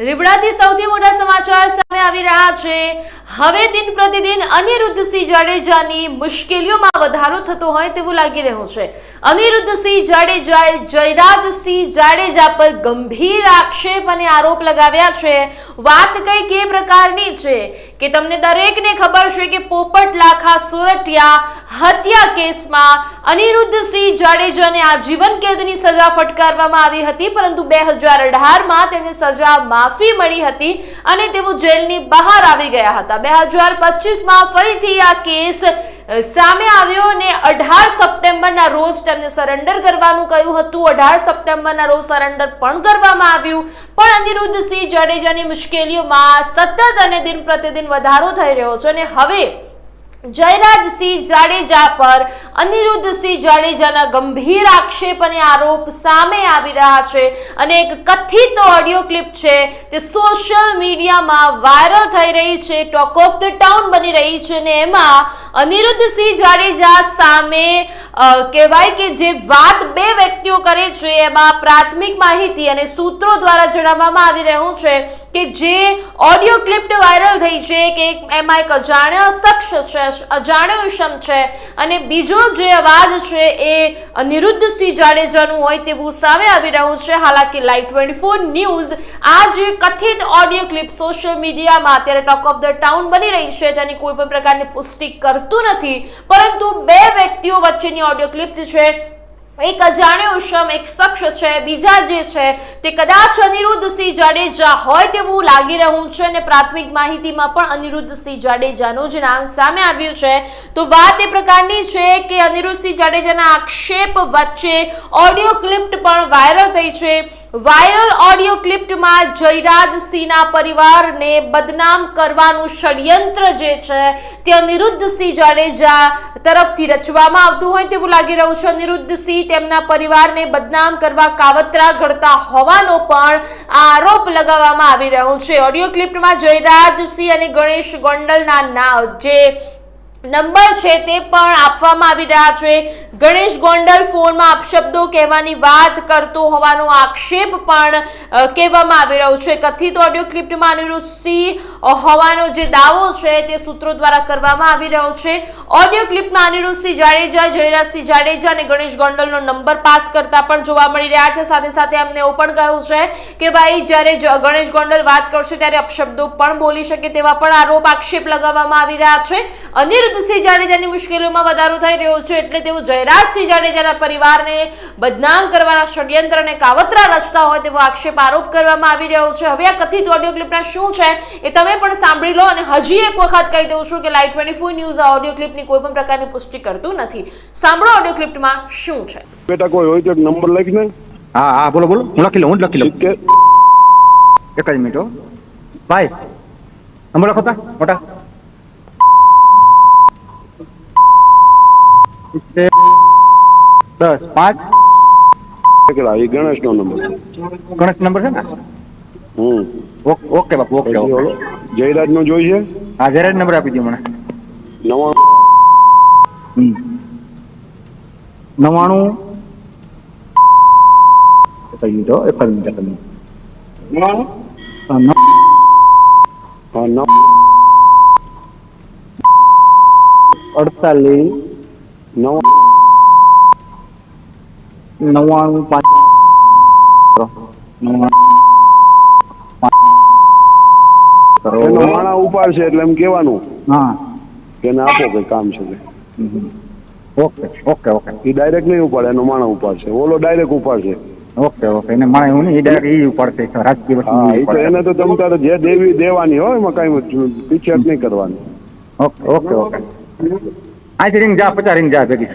રીબડાથી સૌથી મોટા સમાચાર સામે આવી રહ્યા છે। હવે દિન પ્રતિદિન અનિરુદ્ધસિંહ જાડેજાની મુશ્કેલીઓમાં વધારો થતો હોય તેવું લાગી રહ્યું છે। અનિરુદ્ધસિંહ જાડેજાએ જયરાજસિંહ જાડેજા પર ગંભીર આક્ષેપ અને આરોપ લગાવ્યા છે। વાત કંઈક એ પ્રકારની છે કે તમને દરેકને ખબર છે કે પોપટ લાખા સોરઠિયા હત્યા કેસમાં અનિરુદ્ધસિંહ જાડેજાને આજીવન કેદની સજા ફટકારવામાં આવી હતી, પરંતુ 2018માં તેમને સજા માફી મળી હતી અને તેઓ જેલની બહાર આવી ગયા હતા। 2025માં ફરીથી આ કેસ સામે આવ્યો અને 18 સપ્ટેમ્બરના રોજ તેમને સરેન્ડર કરવાનું કહ્યું હતું। 18 સપ્ટેમ્બરના રોજ સરેન્ડર પણ કરવામાં આવ્યું, પણ અનિરુદ્ધસિંહ જાડેજાની મુશ્કેલીઓમાં સતત અને દિન પ્રતિદિન વધારો થઈ રહ્યો છે અને હવે જયરાજસિંહ જાડેજા પર અનિરુદ્ધસિંહ જાડેજાના ગંભીર આક્ષેપ અને આરોપ સામે આવી રહ્યા છે અને એક કથિત ઓડિયો ક્લિપ છે તે સોશિયલ મીડિયામાં વાયરલ થઈ રહી છે, ટોક ઓફ ધ ટાઉન બની રહી છે અને એમાં અનિરુદ્ધસિંહ જાડેજા સામે કહેવાય કે જે વાત બે વ્યક્તિઓ કરે છે એમાં પ્રાથમિક માહિતી અને સૂત્રો દ્વારા જણાવવામાં આવી રહ્યું છે કે જે ઓડિયો ક્લિપ વાયરલ થઈ છે કે એમાં એક અજાણ્યો શખ્સ છે, અજાણ્યો ઇસમ છે અને બીજો જે અવાજ છે એ અનિરુદ્ધસિંહ જાડેજાનું હોય તેવું સામે આવી રહ્યું છે। હાલાકી લાઈવ 24 ન્યૂઝ આ જે કથિત ઓડિયો ક્લિપ સોશિયલ મીડિયામાં અત્યારે ટોક ઓફ ધ ટાઉન બની રહી છે તેની કોઈ પણ પ્રકારની પુષ્ટિ કરતું નથી, પરંતુ બે વ્યક્તિઓ વચ્ચેની ઓડિયો ક્લિપ છે, એક અજાણ્યો ઇસમ એક શખ્સ છે, બીજા જે છે તે કદાચ અનિરુદ્ધસિંહ જાડેજા હોય તેવું લાગી રહ્યું છે અને પ્રાથમિક માહિતીમાં પણ અનિરુદ્ધસિંહ જાડેજાનું જ નામ સામે આવ્યું છે। તો વાત એ પ્રકારની છે કે અનિરુદ્ધસિંહ જાડેજાના આક્ષેપ વચ્ચે ઓડિયો ક્લિપ પણ વાયરલ થઈ છે। વાયરલ ઓડિયો ક્લિપમાં જયરાજસિંહના પરિવારને બદનામ કરવાનું ષડયંત્ર જે છે તે અનિરુદ્ધસિંહ જાડેજા તરફથી રચવામાં આવતું હોય તેવું લાગી રહ્યું છે। અનિરુદ્ધસિંહ તેમના પરિવારને બદનામ કરવા કાવતરા ઘડતા હોવાનો પણ આરોપ લગાવવામાં આવી રહ્યો છે। ઓડિયો ક્લિપમાં જયરાજસિંહ અને ગણેશ ગોંડલના જે નંબર છે તે પણ આપવામાં આવી રહ્યા છે। ગણેશ ગોંડલ ફોનમાં અપશબ્દો કહેવાની વાત કરતો હોવાનો આક્ષેપ પણ કહેવામાં આવી રહ્યો છે। કથિત ઓડિયો ક્લિપમાં અનિરુદ્ધસિંહ હોવાનો જે દાવો છે તે સૂત્રો દ્વારા કરવામાં આવી રહ્યો છે। ઓડિયો ક્લિપમાં અનિરુદ્ધસિંહ જાડેજા, જયરાજસિંહ જાડેજા અને ગણેશ ગોંડલનો નંબર પાસ કરતા પણ જોવા મળી રહ્યા છે। સાથે સાથે એમને એવું પણ કહ્યું છે કે ભાઈ જ્યારે ગણેશ ગોંડલ વાત કરશે ત્યારે અપશબ્દો પણ બોલી શકે તેવા પણ આરોપ આક્ષેપ લગાવવામાં આવી રહ્યા છે। અનિરુદ્ધસિંહ જાડેજાની મુશ્કેલીઓમાં વધારો થઈ રહ્યો છે એટલે તેઓ જયરાજસિંહ જાડેજાના પરિવારને બદનામ કરવાના ષડયંત્ર અને કાવતરા રચતા હોય તેવો આક્ષેપ આરોપ કરવામાં આવી રહ્યો છે। હવે આ કથિત ઓડિયો ક્લિપના શું છે એ તમે પણ સાંભળી લો અને હજી એક વખત કહી દઉં છું કે લાઈવ 24 ન્યૂઝ આ ઓડિયો ક્લિપની કોઈ પણ પ્રકારની પુષ્ટિ કરતું નથી। સાંભળો ઓડિયો ક્લિપમાં શું છે। બેટા કોઈ હોય તો નંબર લખીને। હા હા બોલો બોલો, હું લખી લઉં એક જ મિનિટ હો ભાઈ, નંબર લખો તા મોટા 10 5 એ ગણેશ નો નંબર, ગણેશ નંબર છે ને? ઓકે બાપુ ઓકે ઓકે। જયરાજ નો જોઈ છે? હા જયરાજ નંબર આપી દો મને। 99 એક જ મિનિટ 48 99 5 માણા ઉપાડશે એટલે એમ કેવાનું હા કે એને આપો કઈ કામ છે ઓકે ઓકે ઓકે। એ ડાયરેક્ટ નહીં ઉપાડે, એનો માણા ઉપાડશે, ઓલો ડાયરેક્ટ ઉપાડશે। ઓકે ઓકે, એને માણે એવું નહીં, એ ડાયરેક્ટ એ ઉપાડશે રાજકીય વસ્તુ। હા એ તો એને તો તમ તારે જે દેવી દેવાની હોય એમાં કઈ પીછેટ નહીં કરવાની। ઓકે ઓકે ઓકે, અહીંથી રિંગ જા 50 રિંગ જા ભેગી